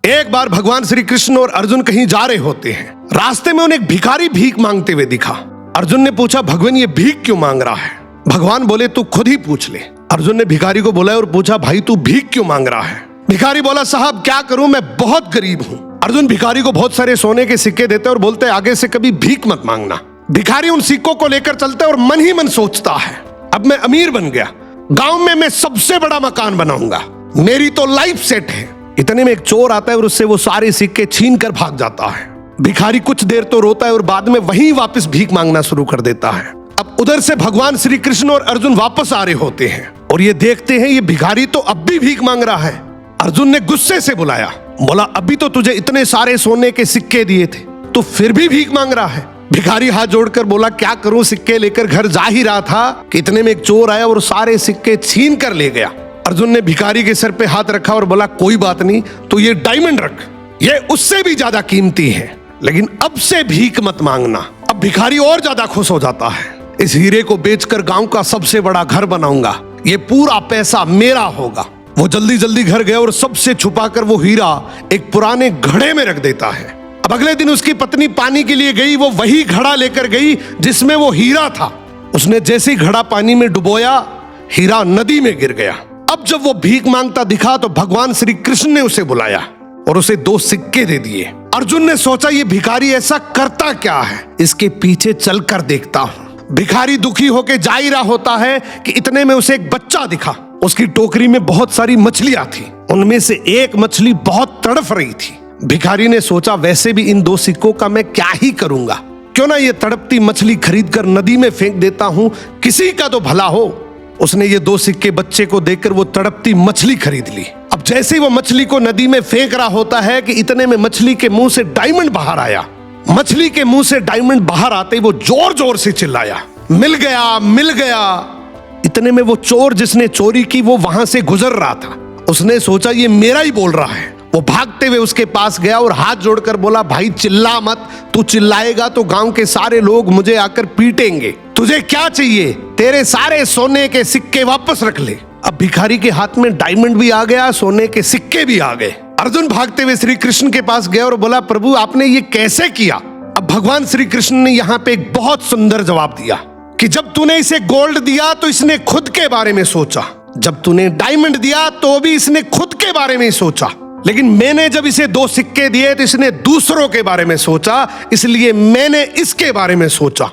एक बार भगवान श्री कृष्ण और अर्जुन कहीं जा रहे होते हैं। रास्ते में उन्हें एक भिखारी भीख मांगते हुए दिखा। अर्जुन ने पूछा, भगवान ये भीख क्यों मांग रहा है? भगवान बोले, तू खुद ही पूछ ले। अर्जुन ने भिखारी को बोला और पूछा, भाई तू भीख क्यों मांग रहा है? भिखारी बोला, साहब क्या करूं, मैं बहुत गरीब हूं। अर्जुन भिखारी को बहुत सारे सोने के सिक्के देते और बोलते, आगे से कभी भीख मत मांगना। भिखारी उन सिक्कों को लेकर चलते और मन ही मन सोचता है, अब मैं अमीर बन गया, गांव में मैं सबसे बड़ा मकान बनाऊंगा, मेरी तो लाइफ सेट है। इतने में एक चोर आता है और उससे वो सारे सिक्के छीन कर भाग जाता है। भिखारी कुछ देर तो रोता है और बाद में वहीं वापस भीख मांगना शुरू कर देता है। अब उधर से भगवान श्री कृष्ण और अर्जुन वापस आ रहे होते हैं और ये देखते हैं ये भिखारी तो अब भी भीख मांग रहा है। अर्जुन ने गुस्से से बुलाया, बोला, अभी तो तुझे इतने सारे सोने के सिक्के दिए थे, तो फिर भी भीख मांग रहा है। भिखारी हाथ जोड़कर बोला, क्या करूं, सिक्के लेकर घर जा ही रहा था कि इतने में एक चोर आया और सारे सिक्के छीन कर ले गया। अर्जुन ने भिखारी के सर पे हाथ रखा और बोला, कोई बात नहीं, तो ये डायमंड रख, ये उससे भी ज्यादा कीमती है, लेकिन अब से भीख मत मांगना। अब भिखारी और ज्यादा खुश हो जाता है, इस हीरे को बेचकर गांव का सबसे बड़ा घर बनाऊंगा, ये पूरा पैसा मेरा होगा। वो जल्दी जल्दी घर गया और सबसे छुपाकर वो हीरा एक पुराने घड़े में रख देता है। अब अगले दिन उसकी पत्नी पानी के लिए गई, वो वही घड़ा लेकर गई जिसमें वो हीरा था। उसने जैसे ही घड़ा पानी में डुबोया, हीरा नदी में गिर गया। अब जब वो भीख मांगता दिखा तो भगवान श्री कृष्ण ने उसे बुलाया और उसे 2 सिक्के दे दिए। अर्जुन ने सोचा, ये भिखारी ऐसा करता क्या है, इसके पीछे चलकर देखता हूं। भिखारी दुखी होकर जा ही रहा होता है कि इतने में उसे एक बच्चा दिखा। उसकी टोकरी में बहुत सारी मछलियां थी, उनमें से एक मछली बहुत तड़फ रही थी। भिखारी ने सोचा, वैसे भी इन 2 सिक्कों का मैं क्या ही करूंगा, क्यों ना ये तड़पती मछली खरीद कर नदी में फेंक देता हूं, किसी का तो भला हो। उसने ये 2 सिक्के बच्चे को देकर वो तड़पती मछली खरीद ली। अब जैसे ही वो मछली को नदी में फेंक रहा होता है कि इतने में मछली के मुंह से डायमंड बाहर आया। मछली के मुंह से डायमंड बाहर आते ही वो जोर जोर से चिल्लाया, मिल गया, मिल गया। इतने में वो चोर जिसने चोरी की वो वहां से गुजर रहा था। उसने सोचा, ये मेरा ही बोल रहा है। वो भागते हुए उसके पास गया और हाथ जोड़कर बोला, भाई चिल्ला मत, तू चिल्लाएगा तो गांव के सारे लोग मुझे आकर पीटेंगे। तुझे क्या चाहिए? तेरे सारे सोने के सिक्के वापस रख ले। अब भिखारी के हाथ में डायमंड भी आ गया, सोने के सिक्के भी आ गए। अर्जुन भागते हुए श्री कृष्ण के पास गया और बोला, प्रभु आपने ये कैसे किया? अब भगवान श्री कृष्ण ने यहाँ पे एक बहुत सुंदर जवाब दिया कि जब तूने इसे गोल्ड दिया तो इसने खुद के बारे में सोचा, जब तूने डायमंड दिया तो भी इसने खुद के बारे में सोचा, लेकिन मैंने जब इसे 2 सिक्के दिए तो इसने दूसरों के बारे में सोचा, इसलिए मैंने इसके बारे में सोचा।